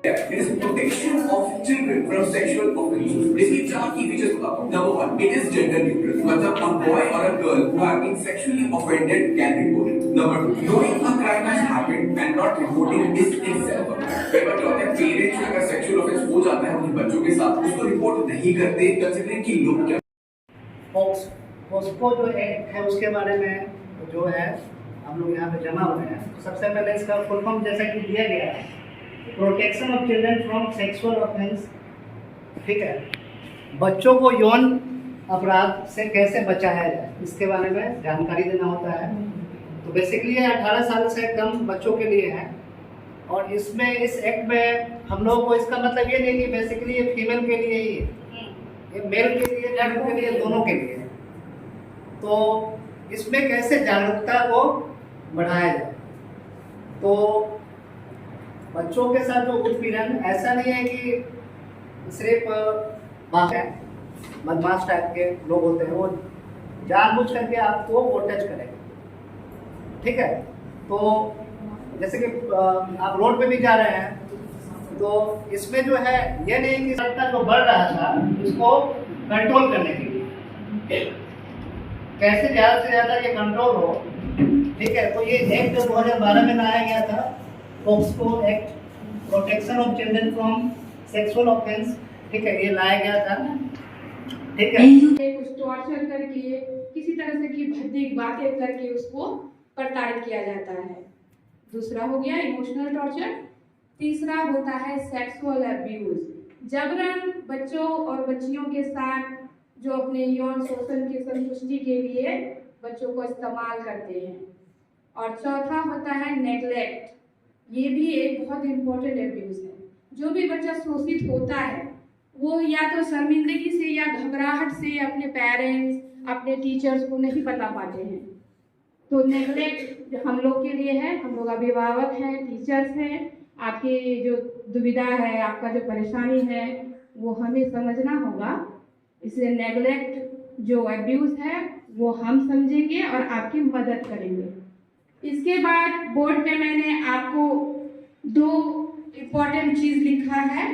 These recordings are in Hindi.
It is protection of children from sexual offences. इसकी 4 key features बताता हूँ. Number 1, it is gender neutral. मतलब a boy or a girl who have been sexually offended can report it. Number 2, knowing a crime has happened and not reporting is itself a crime. कई बार क्या होता है, पेरेंट्स अगर सेक्सुअल ऑफेंस हो जाता है अपने बच्चों के साथ, उसको रिपोर्ट नहीं करते, कंसीडरिंग कि लोग क्या पॉक्सो जो एक्ट है उसके बारे में जो है हम लोग यहाँ पे जमा हुए हैं. सबसे पहले इसका फुल फॉर्म जैसा कि दिया गया है, protection of children from sexual offence. ठीक है, बच्चों को यौन अपराध से कैसे बचाया जाए इसके बारे में जानकारी देना होता है. तो बेसिकली ये 18 साल से कम बच्चों के लिए है. और इसमें इस एक्ट में हम लोगों को इसका मतलब ये नहीं कि बेसिकली ये फीमेल के लिए ही है, ये मेल के लिए लड़कों के लिए दोनों के लिए. तो इसमें कैसे जागरूकता को बढ़ाया जाए. तो बच्चों के साथ जो उत्पीड़न ऐसा नहीं है कि सिर्फ बदमाश टाइप के लोग होते हैं, वो जानबूझ करके आपको वो टच करेंगे. ठीक है, तो जैसे कि आप रोड पे भी जा रहे हैं तो इसमें जो है ये नहीं कि सत्ता जो बढ़ रहा था उसको कंट्रोल करने के लिए कैसे ज़्यादा से ज़्यादा ये कंट्रोल हो. ठीक है, तो ये एक्ट 2012 में लाया गया था, POCSO act, protection of children from sexual offence. ठीक है, ये लाया गया था. ठीक है, कुछ टॉर्चर करके किसी तरह से की भद्दी बातें करके उसको प्रताड़ित किया जाता है. दूसरा हो गया इमोशनल टॉर्चर. तीसरा होता है सेक्सुअल अब्यूज, जबरन बच्चों और बच्चियों के साथ जो अपने यौन शोषण की संतुष्टि के लिए बच्चों को इस्तेमाल करते हैं. और चौथा होता है नेग्लेक्ट. ये भी एक बहुत इम्पोर्टेंट अब्यूज है. जो भी बच्चा शोषित होता है वो या तो शर्मिंदगी से या घबराहट से अपने पेरेंट्स अपने टीचर्स को नहीं बता पाते हैं. तो नेग्लेक्ट हम लोग के लिए है, हम लोग अभिभावक हैं, टीचर्स हैं. आपकी जो दुविधा है, आपका जो परेशानी है वो हमें समझना होगा. इसलिए नेग्लेक्ट जो अब्यूज़ है वो हम समझेंगे और आपकी मदद करेंगे. इसके बाद बोर्ड पे मैंने आपको 2 इम्पॉर्टेंट चीज़ लिखा है,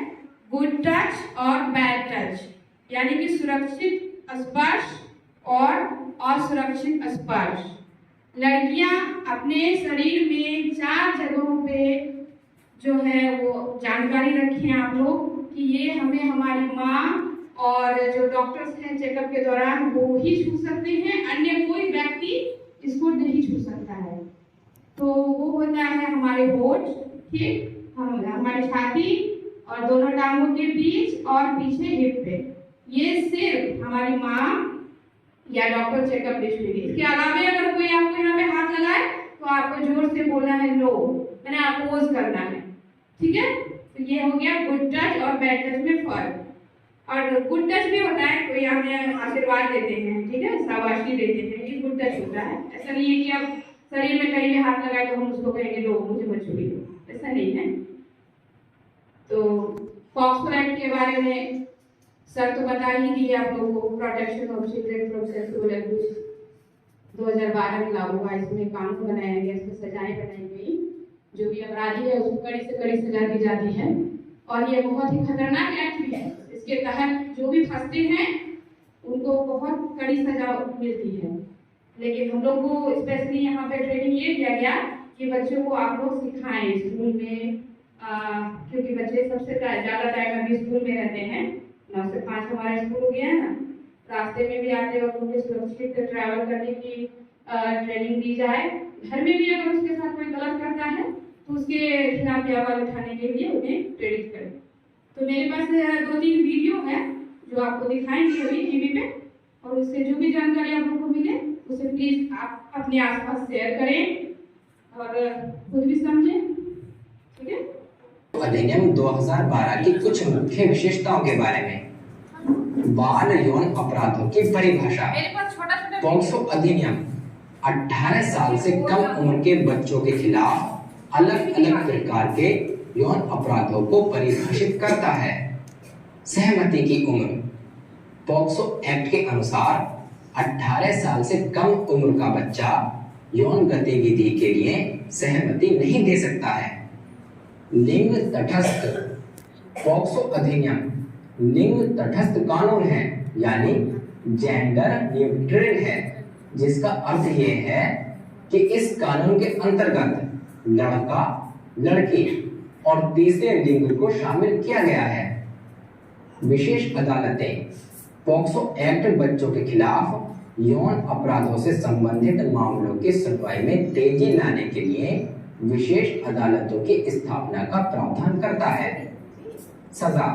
गुड टच और बैड टच, यानी कि सुरक्षित स्पर्श और असुरक्षित स्पर्श. लड़कियां अपने शरीर में 4 जगहों पे जो है वो जानकारी रखें आप लोग कि ये हमें हमारी माँ और जो डॉक्टर्स हैं चेकअप के दौरान वो ही छू सकते हैं, अन्य कोई व्यक्ति इसको नहीं छू सकता है. तो वो होता है हमारे होठ, ठीक, हमारी छाती और दोनों टांगों के बीच और पीछे हिप पे. ये सिर्फ हमारी माँ या डॉक्टर चेकअप लिस्ट में. इसके अलावा अगर कोई आपको यहाँ पे हाथ लगाए तो आपको जोर से बोलना है नो, मैंने अपोज करना है. ठीक है, तो ये हो गया गुड टच और बैड टच में फर्क. और गुड टच भी होता है, कोई हमें आशीर्वाद देते हैं, ठीक है, शाबाशी देते हैं, ये गुड टच होता है. ऐसा नहीं है कि आप शरीर में कहीं भी हाथ लगाए तो हम उसको कहेंगे लो मुझे मत छुइए, ऐसा नहीं है. तो पॉक्सो एक्ट के बारे में सर तो बता ही दिए आप लोगों को. Protection of children from sexual abuse 2012 में लागू हुआ. इसमें कानून बनाया गया, इसमें सजाएं बनाई गई. जो भी अपराधी है उसको कड़ी से कड़ी सजा दी जाती है. और ये बहुत ही खतरनाक एक्ट भी है. इसके तहत जो भी फंसते हैं उनको बहुत कड़ी सजा मिलती है. लेकिन हम लोग को स्पेशली यहाँ पे ट्रेनिंग ये दिया गया कि बच्चों को आप लोग सिखाएं स्कूल में, क्योंकि बच्चे सबसे ज़्यादा टाइम अभी स्कूल में रहते हैं. 9 से 5 हमारा स्कूल हो गया है ना. रास्ते में भी आते वक्त उन्हें सुरक्षित ट्रैवल करने की ट्रेनिंग दी जाए. घर में भी अगर उसके साथ कोई गलत करता है तो उसके खिलाफ आवाज़ उठाने के लिए उन्हें प्रेरित करें. तो मेरे पास 2-3 वीडियो है जो आपको दिखाएंगे अभी टीवी पे, और उससे जो भी जानकारी आप लोगों को मिले उसे प्लीज आप अपने आसपास शेयर करें और खुद भी समझें. ठीक है. अधिनियम 2012 की कुछ मुख्य विशेषताओं के बारे में. बाल यौन अपराधों की परिभाषा. पॉक्सो अधिनियम 18 साल से कम उम्र के बच्चों के खिलाफ अलग अलग प्रकार के यौन अपराधों को परिभाषित करता है. सहमति की उम्र. पॉक्सो एक्ट के अनुसार 18 साल से कम उम्र का बच्चा यौन गतिविधि के लिए सहमति नहीं दे सकता है. लिंग तटस्थ पॉक्सो अधिनियम लिंग तटस्थ कानून है, यानी जेंडर न्यूट्रल है, जिसका अर्थ ये है कि इस कानून के अंतर्गत लड़का, लड़की और तीसरे लिंग को शामिल किया गया है। विशेष अदालतें पॉक्सो एक्ट बच्चों के खिलाफ यौन अपराधों से संबंधित मामलों की सुनवाई में तेजी लाने के लिए विशेष अदालतों की स्थापना का प्रावधान करता है। सजा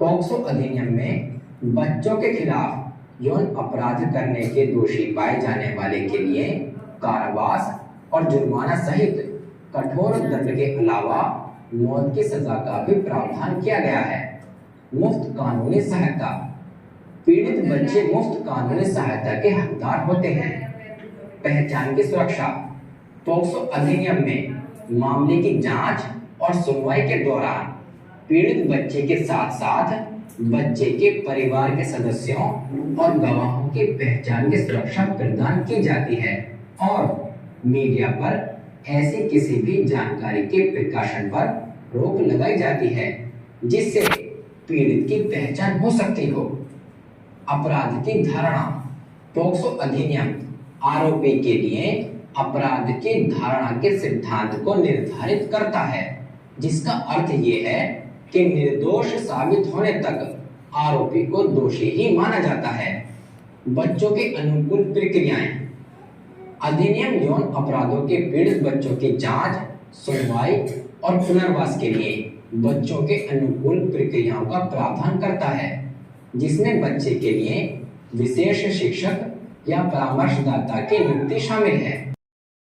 पॉक्सो अधिनियम में बच्चों के खिलाफ यौन अपराध करने के दोषी पाए जाने वाले के लिए कारावास और जुर्माना सहित कठोर दंड के अलावा मौत की सजा का भी प्रावधान किया गया है। मुफ्त कानूनी सहायता पीड़ित बच्चे मुफ्त कानूनी सहायता के हकदार होते हैं। पहचान की सुरक्षा पॉक्सो अधिनियम में मामले की जांच और सुनवाई के दौरान पीड़ित बच्चे के साथ साथ बच्चे के परिवार के सदस्यों और गवाहों की पहचान की सुरक्षा प्रदान की जाती है और मीडिया पर ऐसी किसी भी जानकारी के प्रकाशन पर रोक लगाई जाती है जिससे पीड़ित की पहचान हो सकती हो। अपराध की धारणा पॉक्सो अधिनियम आरोपी के लिए अपराध की धारणा के सिद्धांत को निर्धारित करता है, जिसका अर्थ ये है कि निर्दोष साबित होने तक आरोपी को दोषी ही माना जाता है। बच्चों के अनुकूल प्रक्रियाएं अधिनियम यौन अपराधों के पीड़ित बच्चों की जांच, सुनवाई और पुनर्वास के लिए बच्चों के अनुकूल प्रक्रियाओं का प्रावधान करता है, जिसमें बच्चे के लिए विशेष शिक्षक या परामर्शदाता की नियुक्ति शामिल है।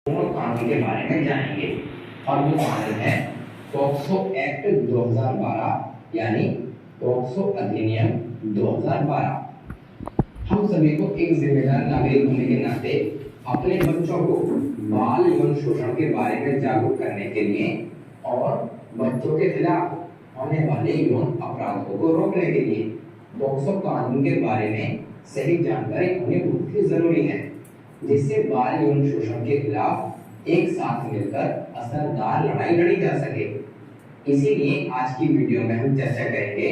कानून के बारे में जानेंगे और वो कानून है पॉक्सो एक्ट 2012 यानी पॉक्सो अधिनियम 2012। हम सभी को एक जिम्मेदार नागरिक होने के नाते अपने बच्चों को बाल यौन शोषण के बारे में जागरूक करने के लिए और बच्चों के खिलाफ होने वाले यौन अपराधों को रोकने के लिए पॉक्सो कानून के बारे में सही जानकारी होनी बहुत ही जरूरी है, जिससे बाल यौन शोषण के खिलाफ एक साथ मिलकर असरदार लड़ाई लड़ी जा सके। इसीलिए आज की वीडियो में हम चर्चा करेंगे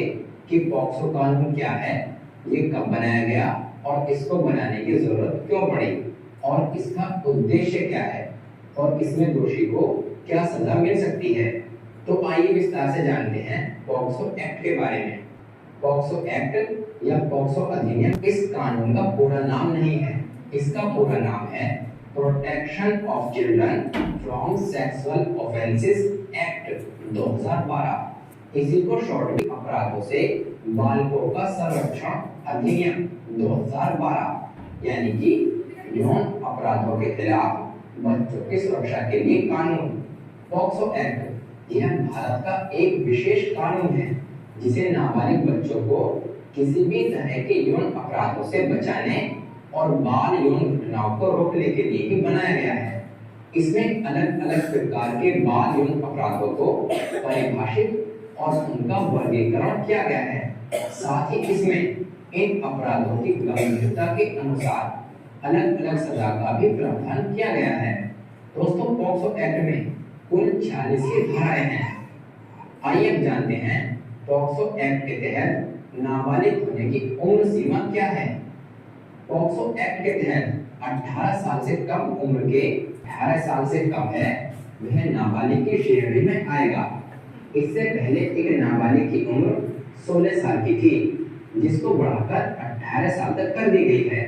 कि पॉक्सो कानून क्या है, ये कब बनाया गया और इसको बनाने की जरूरत क्यों पड़ी और इसका उद्देश्य क्या है और इसमें दोषी को क्या सजा मिल सकती है। तो आइए विस्तार से जानते हैं पॉक्सो एक्ट के बारे में। पॉक्सो एक्ट या पॉक्सो अधिनियम इस कानून का पूरा नाम नहीं है, इसका पूरा नाम है protection of children from sexual offences act 2012। इसी को शॉर्ट में अपराधों से बालकों का संरक्षण अधिनियम 2012 यानी कि यौन अपराधों के खिलाफ बच्चों की सुरक्षा के लिए कानून। पॉक्सो एक्ट यह भारत का एक विशेष कानून है जिसे नाबालिग बच्चों को किसी भी तरह के यौन अपराधों से बचाने और बाल यौन घटनाओं को रोकने के लिए ही बनाया गया है। इसमें अलग अलग प्रकार के बाल यौन अपराधों को परिभाषित और उनका वर्गीकरण किया गया है। साथ ही इसमें इन अपराधों की गंभीरता के अनुसार अलग अलग सजा का भी प्रावधान किया गया है। दोस्तों, पॉक्सो एक्ट में कुल 46 धाराएं हैं। आइए अब जानते हैं पॉक्सो एक्ट के तहत नाबालिग होने की उम्र सीमा क्या है। पॉक्सो एक्ट के तहत 18 साल से कम उम्र के 18 साल से कम है वह नाबालिग की श्रेणी में आएगा। इससे पहले एक नाबालिग की उम्र 16 साल की थी, जिसको बढ़ाकर 18 साल तक कर दी गई है।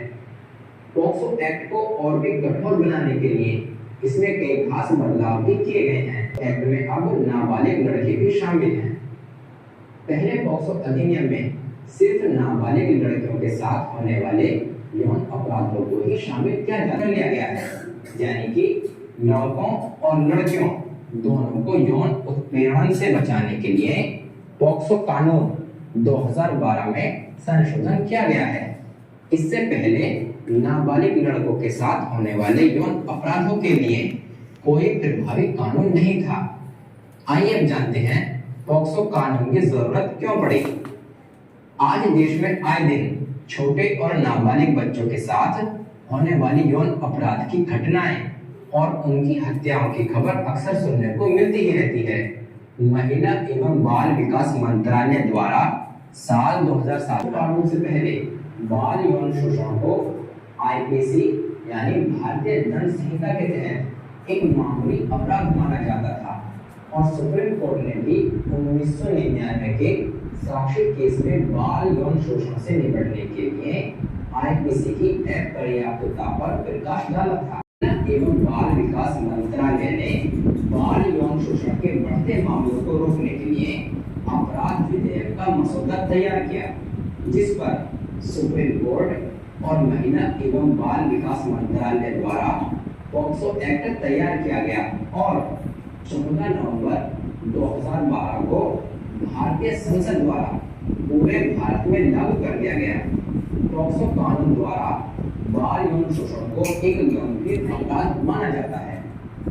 पॉक्सो एक्ट को और भी कठोर बनाने के लिए इसमें कई खास बदलाव भी किए गए हैं। एक्ट में अब नाबालिग लड़के भी शामिल हैं। पहले पॉक्सो अधिनियम में सिर्फ नाबालिग लड़कियों के साथ होने वाले यौन अपराधों को ही शामिल किया गया है, यानी कि लड़कों और लड़कियों दोनों को यौन उत्पीड़न से बचाने के लिए पॉक्सो कानून 2012 में संशोधन किया गया है। इससे पहले नाबालिग लड़कों के साथ होने वाले यौन अपराधों के लिए कोई प्रभावी कानून नहीं था। आइए अब जानते हैं पॉक्सो कानून की जरूरत क्यों पड़ी। आज देश में आए दिन छोटे और नाबालिग बच्चों के साथ होने वाली यौन अपराध की घटनाएं और उनकी हत्याओं की खबर अक्सर सुनने को मिलती ही रहती है। महिला एवं बाल विकास मंत्रालय द्वारा साल 2007 कानून से पहले बाल यौन शोषण को आईपीसी यानी भारतीय दंड संहिता के तहत एक मामूली अपराध माना जाता था और सुप्रीम कोर्ट ने भी 1999 के साक्षी केस में बाल यौन शोषण से निपटने के लिए आईपीसी की अपर्याप्तता पर प्रकाश डाला था एवं बाल विकास मंत्रालय ने बाल यौन शोषण के बढ़ते मामलों को रोकने के लिए अपराध विधेयक का मसौदा तैयार किया, जिस पर सुप्रीम कोर्ट और महिला एवं बाल विकास मंत्रालय द्वारा पॉक्सो एक्ट तैयार किया गया और 14 नवंबर 2012 को भारतीय संसद द्वारा पूरे भारत में लागू कर दिया गया। पॉक्सो कानून द्वारा बाल यौन शोषण को एक गंभीर अपराध माना जाता है,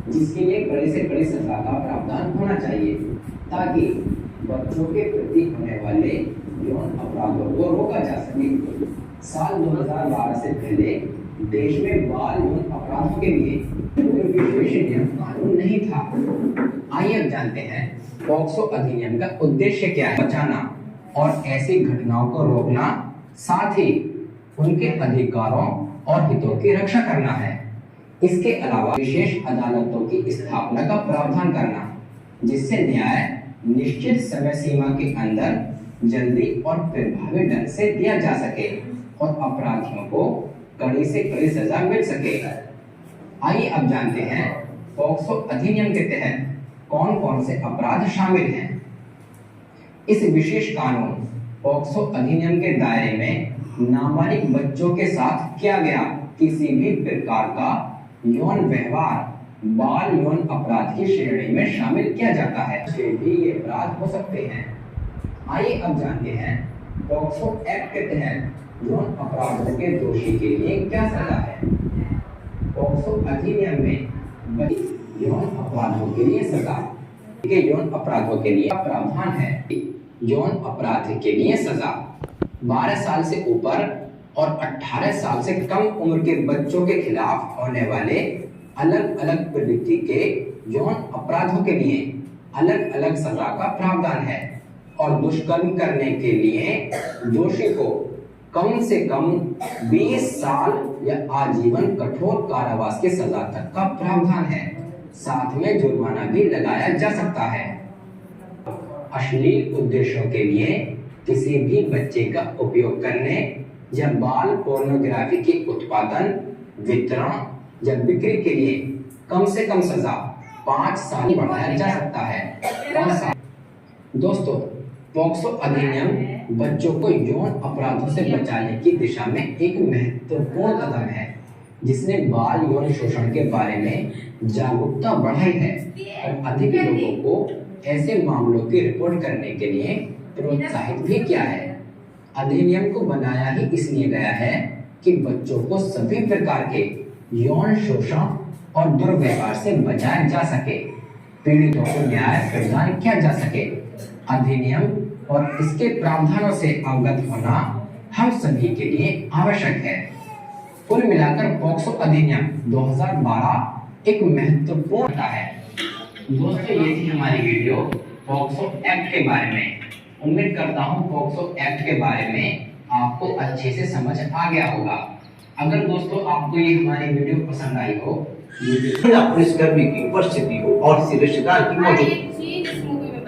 जिसके लिए कड़ी से कड़ी सजा का प्रावधान होना चाहिए ताकि बच्चों के प्रति होने वाले यौन अपराधों को रोका जा सके। साल 2012 से पहले देश में बाल यौन अपराधों के लिए कोई विशेष नियम कानून नहीं था। आइए अब जानते हैं पॉक्सो अधिनियम का उद्देश्य क्या है। बचाना और ऐसी घटनाओं को रोकना, साथ ही उनके अधिकारों और हितों की रक्षा करना है। इसके अलावा विशेष अदालतों की स्थापना का प्रावधान करना, जिससे न्याय निश्चित समय सीमा के अंदर जल्दी और प्रभावी ढंग से दिया जा सके और अपराधियों को कड़ी से कड़ी सजा मिल सके। आइए अब जानते हैं पॉक्सो अधिनियम के तहत कौन कौन से अपराध शामिल हैं। इस विशेष कानून पॉक्सो अधिनियम के दायरे में नाबालिग बच्चों के साथ किया गया किसी भी प्रकार का यौन व्यवहार बाल यौन अपराध की श्रेणी में शामिल किया जाता है। इससे भी ये अपराध हो सकते हैं। आइए अब जानते हैं पॉक्सो एक्ट के तहत यौन अपराधों के दोषी के लिए क्या सजा है। पॉक्सो अधिनियम में यौन अपराधों के लिए सजा के यौन अपराधों के लिए प्रावधान है। यौन अपराध के लिए सजा 12 साल से ऊपर और 18 साल से कम उम्र के बच्चों के खिलाफ होने वाले अलग अलग प्रवृत्ति के यौन अपराधों के लिए अलग अलग सजा का प्रावधान है और दुष्कर्म करने के लिए दोषी को कम से कम 20 साल या आजीवन कठोर कारावास की सजा तक का प्रावधान है। साथ में जुर्माना भी लगाया जा सकता है। अश्लील उद्देश्यों के लिए किसी भी बच्चे का उपयोग करने या बाल पोर्नोग्राफी के उत्पादन, वितरण या बिक्री के लिए कम से कम सजा 5 साल बढ़ाया जा सकता है। दोस्तों, पॉक्सो अधिनियम बच्चों को यौन अपराधों से बचाने की दिशा में एक महत्वपूर्ण कदम है, जिसने बाल यौन शोषण के बारे में जागरूकता बढ़ाई है और अधिक लोगों को ऐसे मामलों की रिपोर्ट करने के लिए प्रोत्साहित भी किया है। अधिनियम को बनाया ही इसलिए गया है कि बच्चों को सभी प्रकार के यौन शोषण और दुर्व्यवहार से बचाया जा सके, पीड़ितों को न्याय प्रदान किया जा सके। अधिनियम और इसके प्रावधानों से अवगत होना हम सभी के लिए आवश्यक है। कुल मिलाकर पॉक्सो अधिनियम 2012 एक महत्वपूर्ण है। दोस्तों, ये थी हमारी वीडियो पॉक्सो एक्ट के बारे में। उम्मीद करता हूँ पॉक्सो एक्ट के बारे में आपको अच्छे से समझ आ गया होगा। अगर दोस्तों आपको ये हमारी वीडियो पसंद आई हो, पुलिसकर्मी की उपस्थिति हो और किसी रिश्तेदार की मौजूदगी,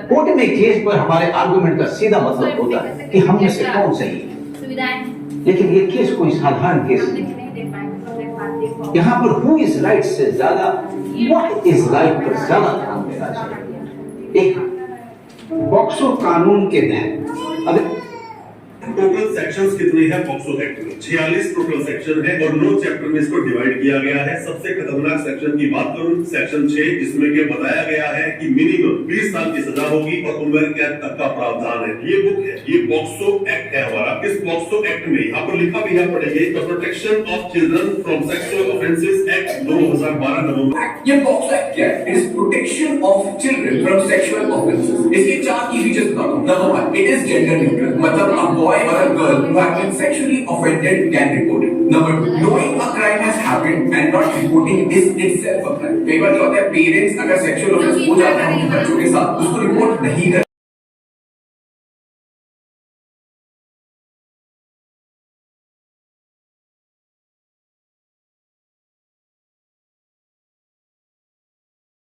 कोर्ट में केस पर हमारे आर्गुमेंट का सीधा मतलब होता है कि हम में से कौन सही है। लेकिन ये केस कोई साधारण केस नहीं। यहाँ पर हु इज राइट से ज्यादा व्हाट इज राइट पर ज्यादा ध्यान देना चाहिए। एक पॉक्सो कानून के तहत अब टोटल सेक्शंस कितने हैं पॉक्सो एक्ट में? 46 टोटल सेक्शन है और 9 चैप्टर में इसको डिवाइड किया गया है। सबसे खतरनाक सेक्शन की बात करूं, सेक्शन 6, जिसमें के बताया गया है कि मिनिमम 20 साल की सजा होगी और उम्र कैद तक का प्रावधान है। ये बुक है, ये पॉक्सो एक्ट है हमारा। इस पॉक्सो एक्ट में यहाँ पर लिखा भी है, पढ़ेंगे, the protection of children from sexual offences act 2012 नवंबर। ये पॉक्सो एक्ट क्या है? It is protection of children from sexual offences. इसके 4 की फीचर्स बताता हूं। Number 1, it is gender neutral, मतलब a boy or a girl who have been sexually offended can report it. Number 2, knowing a crime has happened and not reporting is itself a crime. कई बार क्या होता है, पेरेंट्स अगर सेक्सुअल ऑफेंस हो जाता है उनके बच्चों के साथ, उसको रिपोर्ट नहीं करते।